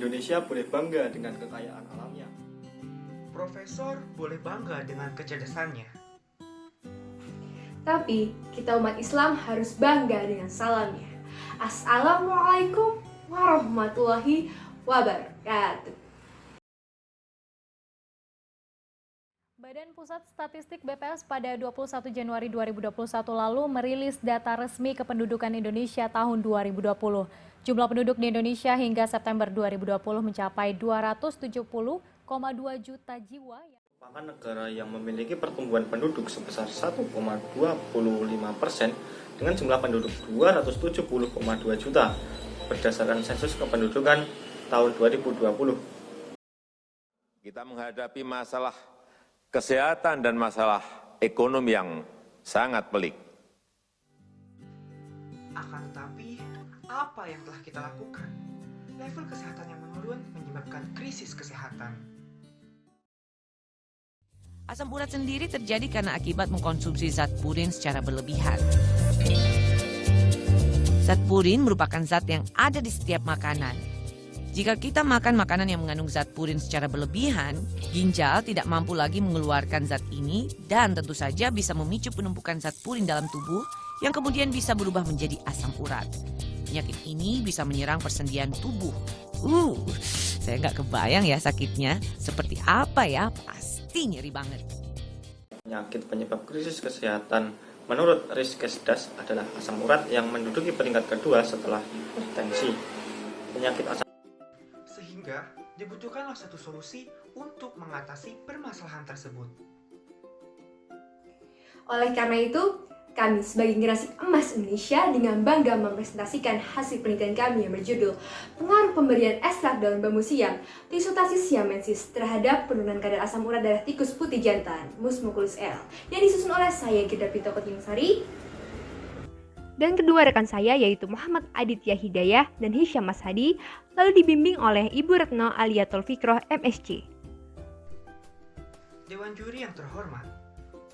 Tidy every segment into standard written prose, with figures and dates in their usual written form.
Indonesia boleh bangga dengan kekayaan alamnya. Profesor boleh bangga dengan kecerdasannya. Tapi kita umat Islam harus bangga dengan salamnya. Assalamualaikum warahmatullahi wabarakatuh. Badan Pusat Statistik BPS pada 21 Januari 2021 lalu merilis data resmi kependudukan Indonesia tahun 2020. Jumlah penduduk di Indonesia hingga September 2020 mencapai 270,2 juta jiwa. Merupakan negara yang memiliki pertumbuhan penduduk sebesar 1,25% dengan jumlah penduduk 270,2 juta berdasarkan sensus kependudukan tahun 2020. Kita menghadapi masalah kesehatan dan masalah ekonomi yang sangat pelik. Akan tetapi, apa yang telah kita lakukan? Level kesehatan yang menurun menyebabkan krisis kesehatan. Asam urat sendiri terjadi karena akibat mengkonsumsi zat purin secara berlebihan. Zat purin merupakan zat yang ada di setiap makanan. Jika kita makan makanan yang mengandung zat purin secara berlebihan, ginjal tidak mampu lagi mengeluarkan zat ini dan tentu saja bisa memicu penumpukan zat purin dalam tubuh yang kemudian bisa berubah menjadi asam urat. Penyakit ini bisa menyerang persendian tubuh. Saya nggak kebayang ya sakitnya. Seperti apa ya? Pasti nyeri banget. Penyakit penyebab krisis kesehatan menurut Riskesdas adalah asam urat yang menduduki peringkat kedua setelah hipertensi. Penyakit asam Sehingga dibutuhkanlah satu solusi untuk mengatasi permasalahan tersebut. Oleh karena itu, kami sebagai generasi emas Indonesia dengan bangga mempresentasikan hasil penelitian kami yang berjudul Pengaruh Pemberian Ekstrak Daun Bambu Siam Tisutasis siamensis terhadap penurunan kadar asam urat darah tikus putih jantan Musmuculus L yang disusun oleh saya Gita Pito Kotingsari dan kedua rekan saya yaitu Muhammad Aditya Hidayah dan Hisyam Mas Hadi, lalu dibimbing oleh Ibu Retno Aliatul Fikroh MSc. Dewan juri yang terhormat,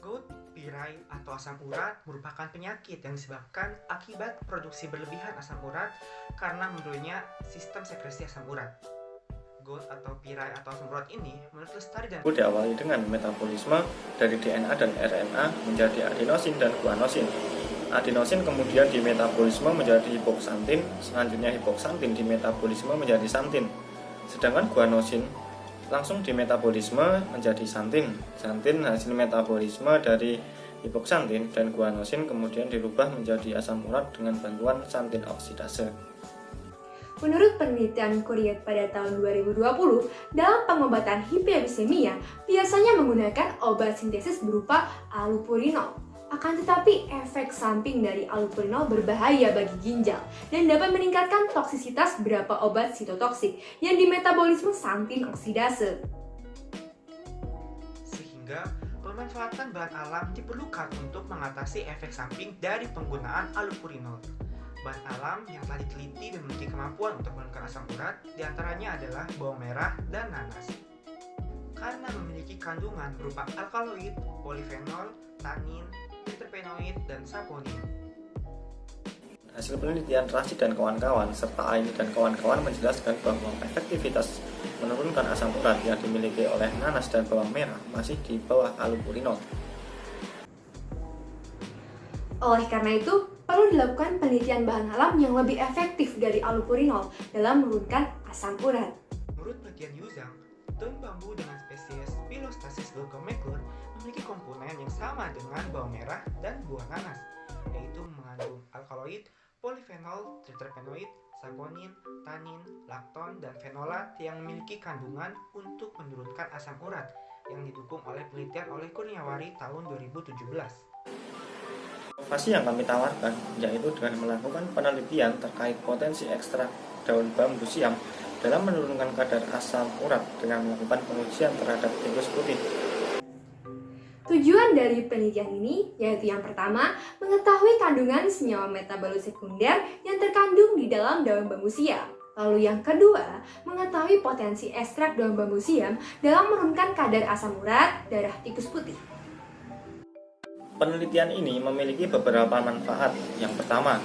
gout, pirai, atau asam urat merupakan penyakit yang disebabkan akibat produksi berlebihan asam urat karena menurunnya sistem sekresi asam urat. Gout atau pirai atau asam urat ini menurut Lestari dan diawali dengan metabolisme dari DNA dan RNA menjadi adenosin dan guanosin. Adenosin kemudian dimetabolisme menjadi hipoksantin, selanjutnya hipoksantin dimetabolisme menjadi santin. Sedangkan guanosin langsung dimetabolisme menjadi santin. Santin hasil metabolisme dari hipoksantin dan guanosin kemudian dirubah menjadi asam urat dengan bantuan santin oksidase. Menurut penelitian Kuriet pada tahun 2020, dalam pengobatan hiperglikemia biasanya menggunakan obat sintesis berupa allopurinol. Akan tetapi, efek samping dari allopurinol berbahaya bagi ginjal dan dapat meningkatkan toksisitas beberapa obat sitotoksik yang dimetabolisme santin oksidase. sehingga pemanfaatan bahan alam diperlukan untuk mengatasi efek samping dari penggunaan allopurinol. Bahan alam yang telah diteliti dan memiliki kemampuan untuk menurunkan asam urat diantaranya adalah bawang merah dan nanas. Karena memiliki kandungan berupa alkaloid, polifenol, tanin, terpenoid, dan saponin. Hasil penelitian Rashid dan kawan-kawan serta Aini dan kawan-kawan menjelaskan bahwa efektivitas menurunkan asam urat yang dimiliki oleh nanas dan bawang merah masih di bawah allopurinol. Oleh karena itu, perlu dilakukan penelitian bahan alam yang lebih efektif dari allopurinol dalam menurunkan asam urat. Menurut penelitian Yuzhang, daun bambu dengan spesies Pilostasis leucomeclur memiliki komponen yang sama dengan bawang merah dan buah nanas, yaitu mengandung alkaloid, polifenol, terpenoid, saponin, tanin, lakton, dan fenolat yang memiliki kandungan untuk menurunkan asam urat yang didukung oleh penelitian oleh Kurniawari tahun 2017. Inovasi yang kami tawarkan yaitu dengan melakukan penelitian terkait potensi ekstrak daun bambu siam dalam menurunkan kadar asam urat dengan melakukan pengujian terhadap tikus putih. Tujuan dari penelitian ini yaitu yang pertama, mengetahui kandungan senyawa metabolit sekunder yang terkandung di dalam daun bambu siam. Lalu yang kedua, mengetahui potensi ekstrak daun bambu siam dalam menurunkan kadar asam urat darah tikus putih. Penelitian ini memiliki beberapa manfaat. Yang pertama,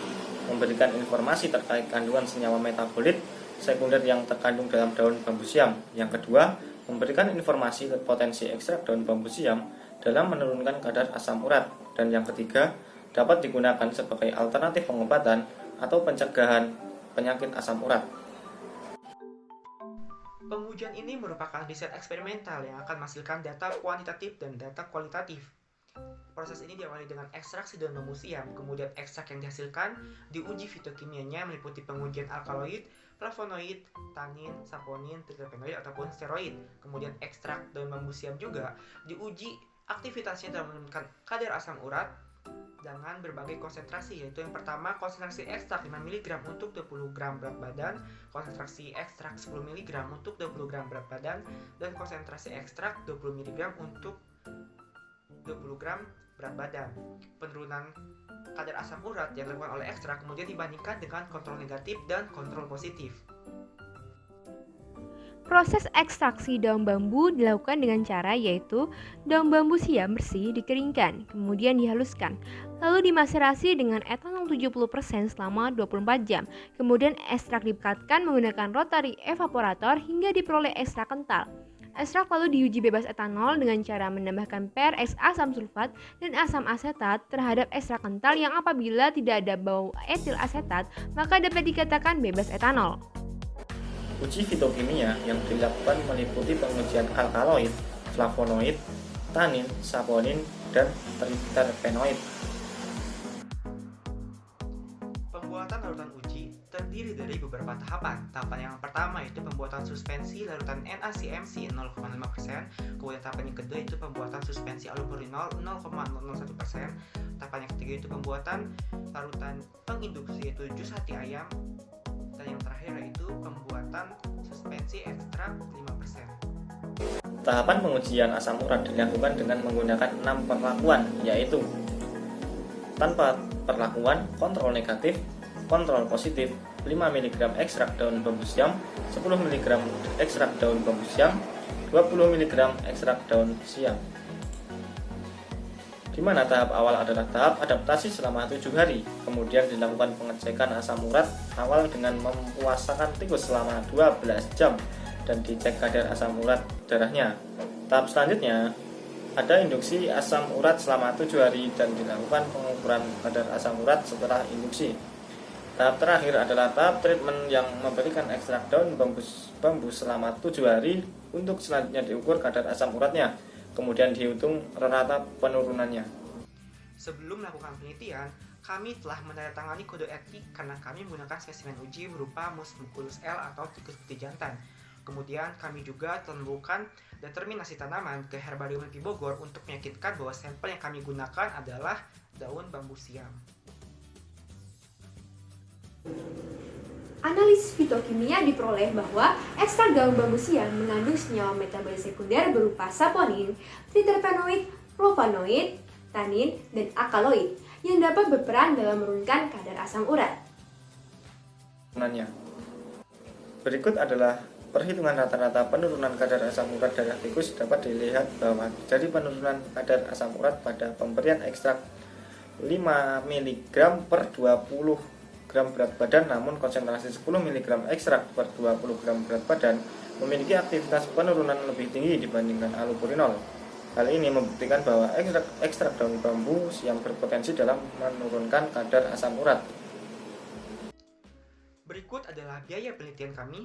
memberikan informasi terkait kandungan senyawa metabolit sekunder yang terkandung dalam daun bambu siam. Yang kedua, memberikan informasi potensi ekstrak daun bambu siam dalam menurunkan kadar asam urat. Dan yang ketiga, dapat digunakan sebagai alternatif pengobatan atau pencegahan penyakit asam urat. Pengujian ini merupakan riset eksperimental yang akan menghasilkan data kuantitatif dan data kualitatif. Proses ini diawali dengan ekstraksi daun bambu siam, kemudian ekstrak yang dihasilkan diuji fitokimianya meliputi pengujian alkaloid, flavonoid, tanin, saponin, terpenoid ataupun steroid. Kemudian ekstrak daun bambu siam juga diuji aktivitasnya dalam menurunkan kadar asam urat dengan berbagai konsentrasi, yaitu yang pertama konsentrasi ekstrak 5 mg untuk 20 gram berat badan, konsentrasi ekstrak 10 mg untuk 20 gram berat badan, dan konsentrasi ekstrak 20 mg untuk 20 gram berat badan. Penurunan kadar asam urat yang dilakukan oleh ekstrak kemudian dibandingkan dengan kontrol negatif dan kontrol positif. Proses ekstraksi daun bambu dilakukan dengan cara yaitu daun bambu siam bersih dikeringkan, kemudian dihaluskan, lalu dimaserasi dengan etanol 70% selama 24 jam. Kemudian ekstrak dipekatkan menggunakan rotary evaporator hingga diperoleh ekstrak kental. Ekstrak lalu diuji bebas etanol dengan cara menambahkan PRX asam sulfat dan asam asetat terhadap ekstrak kental yang apabila tidak ada bau etil asetat maka dapat dikatakan bebas etanol. Uji fitokimia yang dilakukan meliputi pengujian alkaloid, flavonoid, tanin, saponin, dan terpenoid. Pembuatan larutan uji terdiri dari beberapa tahapan. Tahapan yang pertama yaitu pembuatan suspensi larutan NaCMC 0,5%, kemudian tahapan yang kedua yaitu pembuatan suspensi allopurinol 0,001%, tahapan yang ketiga yaitu pembuatan larutan penginduksi yaitu jus hati ayam, dan yang terakhir yaitu pembuatan suspensi ekstrak 5%. Tahapan pengujian asam urat dilakukan dengan menggunakan 6 perlakuan, yaitu tanpa perlakuan, kontrol negatif, kontrol positif, 5 mg ekstrak daun bambu siam, 10 mg ekstrak daun bambu siam, 20 mg ekstrak daun siam. Di mana tahap awal adalah tahap adaptasi selama 7 hari, kemudian dilakukan pengecekan asam urat awal dengan mempuasakan tikus selama 12 jam dan dicek kadar asam urat darahnya. Tahap selanjutnya ada induksi asam urat selama 7 hari dan dilakukan pengukuran kadar asam urat setelah induksi. Tahap terakhir adalah tahap treatment yang memberikan ekstrak daun bambu selama 7 hari untuk selanjutnya diukur kadar asam uratnya, kemudian dihitung rata penurunannya. Sebelum melakukan penelitian, kami telah menandatangani kode etik karena kami menggunakan spesimen uji berupa mus muculus L atau tikus putih jantan. Kemudian kami juga telah melakukan determinasi tanaman ke Herbarium Negeri Bogor untuk meyakinkan bahwa sampel yang kami gunakan adalah daun bambu siam. Analisis fitokimia diperoleh bahwa ekstrak daun bambu siam mengandung senyawa metabolis sekunder berupa saponin, triterpenoid, flavonoid, tanin, dan alkaloid yang dapat berperan dalam menurunkan kadar asam urat. Berikut adalah perhitungan rata-rata penurunan kadar asam urat darah tikus. Dapat dilihat bahwa dari penurunan kadar asam urat pada pemberian ekstrak 5 mg per 20 gram berat badan, namun konsentrasi 10 mg ekstrak per 20 gram berat badan memiliki aktivitas penurunan lebih tinggi dibandingkan allopurinol. Hal ini membuktikan bahwa ekstrak daun bambu yang berpotensi dalam menurunkan kadar asam urat. Berikut adalah biaya penelitian kami.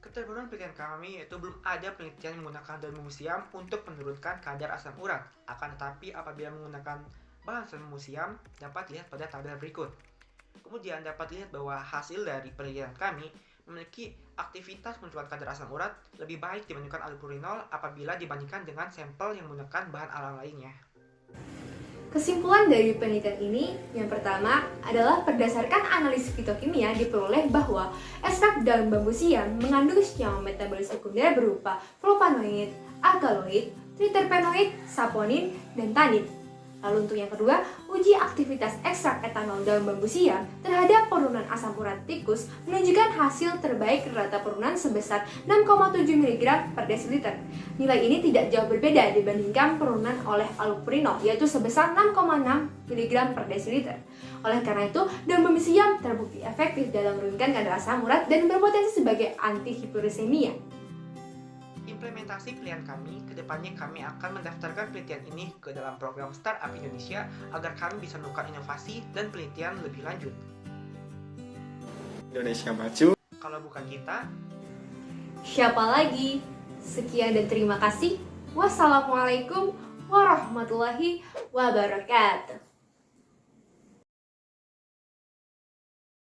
Keterburuan penelitian kami yaitu belum ada penelitian menggunakan daun bambu siam untuk menurunkan kadar asam urat. Akan tetapi apabila menggunakan bahan daun bambu siam dapat dilihat pada tabel berikut. Kemudian dapat dilihat bahwa hasil dari penelitian kami memiliki aktivitas menurunkan kadar asam urat lebih baik dibandingkan allopurinol apabila dibandingkan dengan sampel yang menggunakan bahan alam lainnya. Kesimpulan dari penelitian ini, yang pertama adalah berdasarkan analisis fitokimia diperoleh bahwa ekstrak daun bambu siam mengandung senyawa metabolis sekunder berupa flavonoid, alkaloid, triterpenoid, saponin, dan tanin. Lalu untuk yang kedua, uji aktivitas ekstrak etanol daun bambu siam terhadap penurunan asam urat tikus menunjukkan hasil terbaik rata penurunan sebesar 6,7 mg per desiliter. Nilai ini tidak jauh berbeda dibandingkan penurunan oleh allopurinol, yaitu sebesar 6,6 mg per desiliter. Oleh karena itu, daun bambu siam terbukti efektif dalam menurunkan kadar asam urat dan berpotensi sebagai anti-hipogliksemia. Implementasi pilihan kami, kedepannya kami akan mendaftarkan penelitian ini ke dalam program Startup Indonesia agar kami bisa melakukan inovasi dan penelitian lebih lanjut. Indonesia maju. Kalau bukan kita, Siapa lagi? Sekian dan terima kasih. Wassalamualaikum warahmatullahi wabarakatuh.